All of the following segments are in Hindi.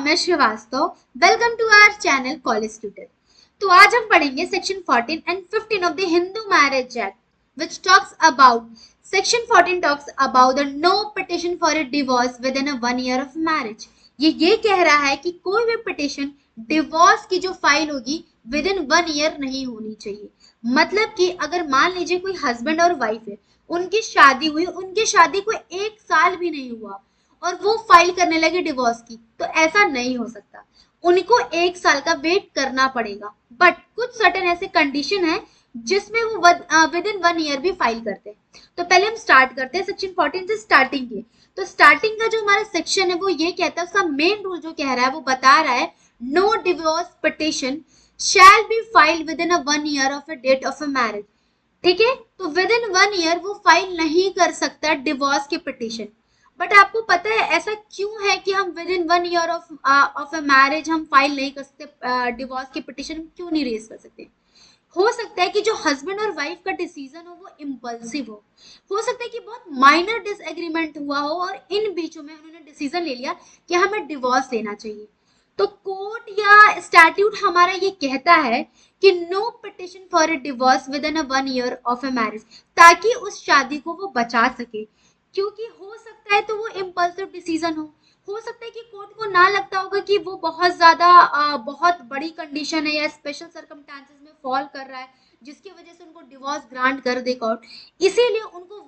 Saumya Srivastava. Welcome to our channel college tutor. तो आज हम पढ़ेंगे section 14 and 15 of the Hindu marriage act which talks about section 14 talks about the no petition for a divorce within a 1 year of marriage। ये कह रहा है कि कोई भी पिटिशन डिवोर्स की जो फाइल होगी विद इन 1 ईयर नहीं होनी चाहिए। मतलब कि अगर मान लीजिए कोई हस्बैंड और वाइफ है, उनकी शादी हुई, उनकी शादी को 1 साल भी नहीं हुआ और वो फाइल करने लगे डिवोर्स की, तो ऐसा नहीं हो सकता। उनको 1 साल का वेट करना पड़ेगा। बट कुछ सर्टेन ऐसे कंडीशन है जिसमें वो विद इन 1 ईयर भी फाइल करते हैं। तो पहले हम स्टार्ट करते हैं सेक्शन 14 से स्टार्टिंग के। तो स्टार्टिंग का जो हमारा सेक्शन है वो ये कहता है, उसका मेन रूल जो कह रहा है वो बता रहा है, no divorce petition shall be filed within a 1 year of a date of a marriage. ठीक है, तो विद इन 1 ईयर वो फाइल नहीं कर सकता डिवोर्स की पिटिशन। बट आपको पता है ऐसा क्यों है कि हम with in 1 year of a marriage हम फाइल नहीं कर सकते, डिवोर्स की पिटिशन क्यों नहीं रेज कर सकते? हो सकता है कि जो हस्बैंड और वाइफ का डिसीजन हो वो इम्पल्सिव हो सकता है कि बहुत माइनर डिसएग्रीमेंट हुआ हो और इन बीचों में उन्होंने डिसीजन ले लिया कि हमें डिवोर्स लेना चाहिए। तो कोर्ट या स्टैट्यूट हमारा ये कहता है कि no petition for a divorce within a 1 year of a marriage, ताकि उस शादी को वो बचा सके। क्योंकि हो सकता है तो वो इम्पल्सिव डिसीजन हो सकता है कि कोर्ट को ना लगता होगा कि वो बहुत ज्यादा बहुत बड़ी कंडीशन है या स्पेशल सर्कमस्टांसेस में फॉल कर रहा है जिसकी वजह से उनको डिवोर्स ग्रांट कर दे कोर्ट, इसीलिए उनको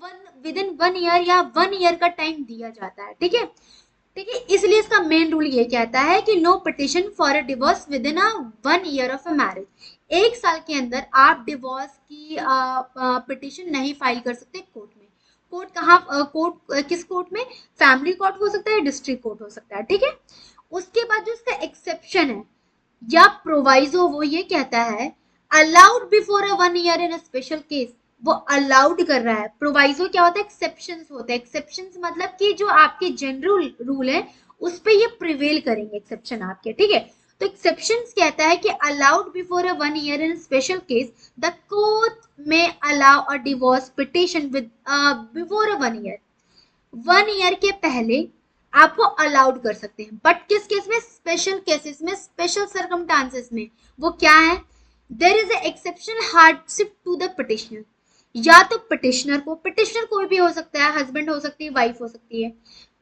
विद इन 1 ईयर या 1 ईयर का टाइम दिया जाता है। ठीक है, ठीक है, इसलिए इसका मेन रूल ये कहता है कि no petition for a divorce within a 1 year of a marriage. 1 साल के अंदर आप डिवोर्स की पिटिशन नहीं फाइल कर सकते कोर्ट में। कोर्ट कहाँ, कोर्ट किस कोर्ट में? फैमिली कोर्ट हो सकता है, डिस्ट्रिक्ट कोर्ट हो सकता है। ठीक है, उसके बाद जो इसका एक्सेप्शन है या प्रोवाइजो वो ये कहता है, allowed before a 1 year in a special case. वो अलाउड कर रहा है। प्रोवाइजो क्या होता है? एक्सेप्शंस होता है। एक्सेप्शंस मतलब कि जो आपके जनरल रूल है उस पे ये प्रिवेल करेंगे एक्सेप्शन आपके। ठीक है, तो एक्सेप्शंस कहता है कि allowed before a 1 year in special case the court में allow a divorce petition with before a 1 year. 1 year के पहले आपको अलाउड कर सकते हैं, बट किस केस में? स्पेशल केसेस में, स्पेशल सर्कमस्टांसेस में। वो क्या है? There is exception hardship to the petitioner. या तो पिटिशनर कोई भी हो सकता है, हस्बैंड हो सकती है, वाइफ हो सकती है,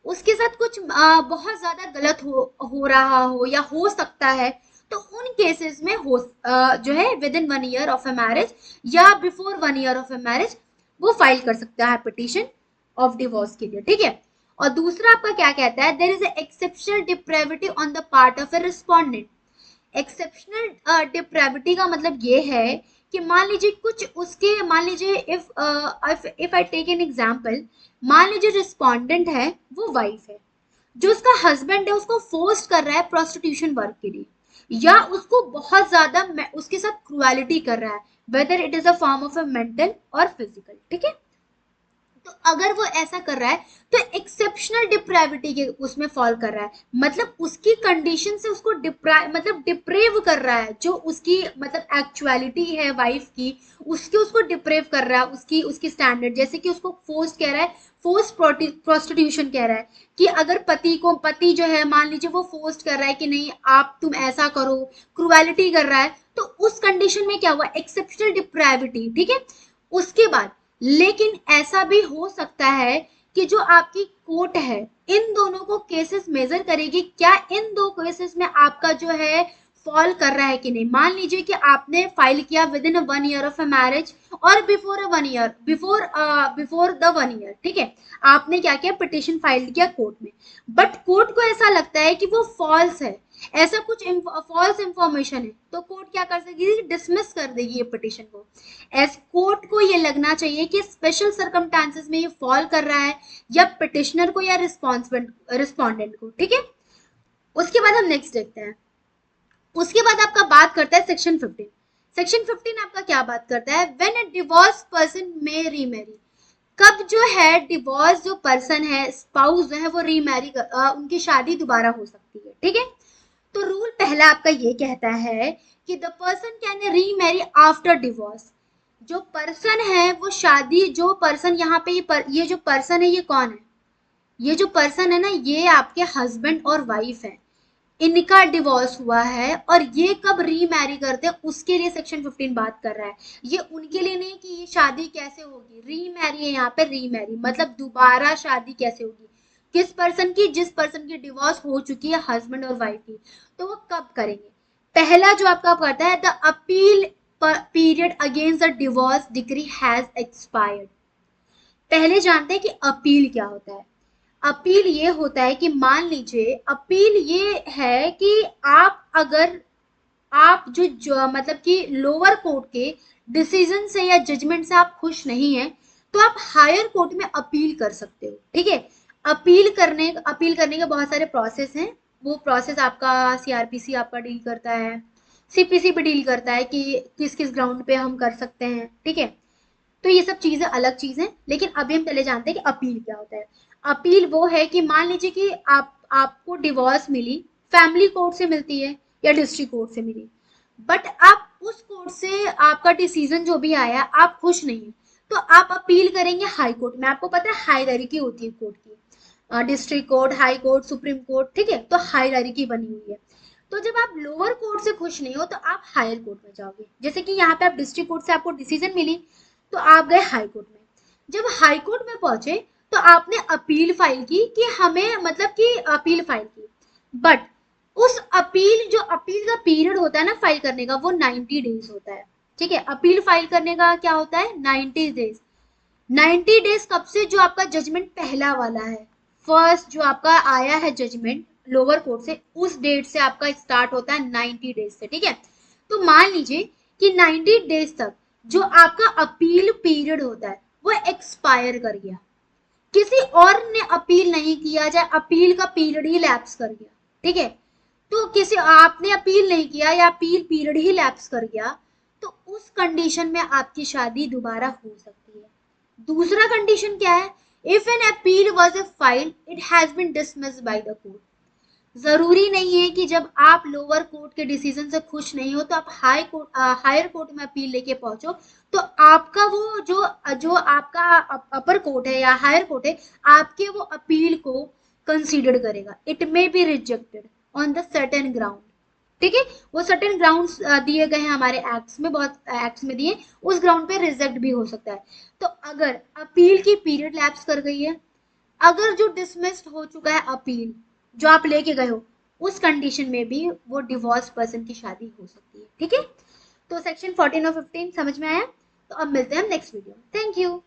उसके साथ कुछ बहुत ज्यादा गलत हो रहा हो या हो सकता है, तो उन केसेस में जो है within 1 year of a marriage या before 1 year of a marriage वो फाइल कर सकता है पिटिशन ऑफ डिवोर्स के लिए। ठीक है, और दूसरा आपका क्या कहता है? There is exceptional depravity on the part of a respondent. Exceptional depravity का मतलब ये है कि मान लीजिए कुछ उसके, मान लीजिए if I take an example, मान लीजिए रिस्पोंडेंट है वो वाइफ है, जो उसका हस्बैंड है उसको फोर्स कर रहा है प्रोस्टिट्यूशन वर्क के लिए, या उसको बहुत ज्यादा उसके साथ क्रुएलिटी कर रहा है, whether it is a form of a mental और फिजिकल। ठीक है, तो अगर वो ऐसा कर रहा है तो एक्सेप्शनल डिप्रेविटी के उसमें फॉल कर रहा है। मतलब उसकी कंडीशन से उसको डिप्रेव कर रहा है, जो उसकी मतलब एक्चुअलिटी है वाइफ की, उसकी उसको डिप्रेव कर रहा है, उसकी उसकी स्टैंडर्ड। जैसे कि उसको फोर्स कह रहा है, फोर्स प्रोस्टिट्यूशन कह रहा है कि अगर पति जो है मान लीजिए वो फोर्स कर रहा है कि नहीं आप तुम ऐसा करो, क्रुएलिटी कर रहा है, तो उस कंडीशन में क्या हुआ? Exceptional depravity. ठीक है, उसके बाद लेकिन ऐसा भी हो सकता है कि जो आपकी कोर्ट है इन दोनों को केसेस मेजर करेगी, क्या इन दो केसेस में आपका जो है फॉल कर रहा है कि नहीं। मान लीजिए कि आपने फाइल किया within 1 year of a marriage और before a 1 year, before the 1 year. ठीक है, आपने क्या किया? पिटिशन फाइल किया कोर्ट में, बट कोर्ट को ऐसा लगता है कि वो फॉल्स है, ऐसा कुछ फॉल्स इंफॉर्मेशन है, तो कोर्ट क्या कर सकेगी? डिसमिस कर देगी ये पिटिशन को। एज कोर्ट को ये लगना चाहिए कि स्पेशल सर्कमस्टांसेस में ये फॉल कर रहा है, या पिटिशनर को या रिस्पोंडेंट को। ठीक है, उसके बाद हम नेक्स्ट देखते हैं। उसके बाद आपका बात करता है सेक्शन 15। सेक्शन 15 आपका क्या बात करता है? When a divorce person may remarry. कब जो है डिवोर्स जो पर्सन है, स्पाउस जो है वो रीमैरी उनकी शादी दोबारा हो सकती है। ठीक है, तो रूल पहला आपका ये कहता है कि the person can remarry after divorce. जो पर्सन है वो शादी, जो पर्सन यहाँ पे ये जो पर्सन है ये कौन है? ये जो पर्सन है ना, ये आपके हस्बैंड और वाइफ है। इनका डिवोर्स हुआ है और ये कब रीमैरी करते हैं उसके लिए सेक्शन 15 बात कर रहा है। ये उनके लिए नहीं कि ये शादी कैसे होगी, रीमैरी है यहाँ पे, रीमैरी मतलब दोबारा शादी कैसे होगी, किस पर्सन की, जिस पर्सन की डिवोर्स हो चुकी है हस्बैंड और वाइफ की, तो वो कब करेंगे। पहला जो आपका करता है, the appeal period against the divorce decree has expired. पहले जानते हैं कि अपील क्या होता है। अपील ये होता है कि मान लीजिए, अपील ये है कि आप अगर आप जो मतलब कि लोअर कोर्ट के डिसीजन से या जजमेंट से आप खुश नहीं है, तो आप हायर कोर्ट में अपील कर सकते हो। ठीक है, अपील करने के बहुत सारे प्रोसेस हैं। वो प्रोसेस आपका सीआरपीसी आपका डील करता है, सीपीसी भी डील करता है कि किस किस ग्राउंड पे हम कर सकते हैं। ठीक है, तो ये सब चीजें अलग चीजें, लेकिन अभी हम पहले जानते हैं कि अपील क्या होता है। अपील वो है कि मान लीजिए कि आपको डिवोर्स मिली, फैमिली कोर्ट से मिलती है या डिस्ट्रिक्ट कोर्ट से मिली, बट आप उस कोर्ट से आपका डिसीजन जो भी आया आप खुश नहीं है, तो आप अपील करेंगे हाई कोर्ट में। आपको पता है हायरार्की होती है कोर्ट की, district court, high court, supreme court. ठीक है, तो हायरार्की बनी हुई है। तो जब आप लोअर कोर्ट से खुश नहीं हो तो आप हायर कोर्ट में जाओगे। जैसे कि यहाँ पे आप डिस्ट्रिक्ट कोर्ट से आपको डिसीजन मिली, तो आप गए हाई कोर्ट में। जब हाई कोर्ट में पहुंचे तो आपने अपील फाइल की कि हमें मतलब कि अपील फाइल की, बट उस अपील जो अपील का पीरियड होता है ना फाइल करने का, वो 90 डेज होता है। ठीक है, अपील फाइल करने का क्या होता है, 90 डेज। 90 डेज कब से, जो आपका जजमेंट पहला वाला है, फर्स्ट जो आपका आया है जजमेंट लोअर कोर्ट से, उस डेट से आपका स्टार्ट होता है 90 डेज से। ठीक है, तो मान लीजिए कि 90 डेज तक जो आपका अपील पीरियड होता है वो एक्सपायर कर गया, किसी और ने अपील नहीं किया, चाहे अपील का पीरियड ही लैप्स कर गया। ठीक है, तो किसी आपने अपील नहीं किया या अपील पीरियड ही लैप्स कर गया, तो उस कंडीशन में आपकी शादी दोबारा हो सकती है। दूसरा कंडीशन क्या है, if an appeal was a file it has been dismissed by the court. जरूरी नहीं है कि जब आप लोअर कोर्ट के डिसीजन से खुश नहीं हो तो आप हायर कोर्ट में अपील लेके पहुंचो, तो आपका वो जो जो आपका अपर कोर्ट है या हायर कोर्ट है, आपके वो अपील को कंसीडर करेगा। It may be rejected on the certain ground. ठीक है, वो सर्टेन ग्राउंड्स दिए गए हैं हमारे एक्ट्स में, बहुत एक्ट्स में दिए, उस ग्राउंड पे रिजेक्ट भी हो सकता है। तो अगर अपील की पीरियड लैप्स कर गई है, अगर जो डिसमिस्ड हो चुका है अपील जो आप लेके गए हो, उस कंडीशन में भी वो डिवोर्स पर्सन की शादी हो सकती है। ठीक है, तो सेक्शन 14 और 15 समझ में आया। तो अब मिलते हैं नेक्स्ट वीडियो में। Thank you.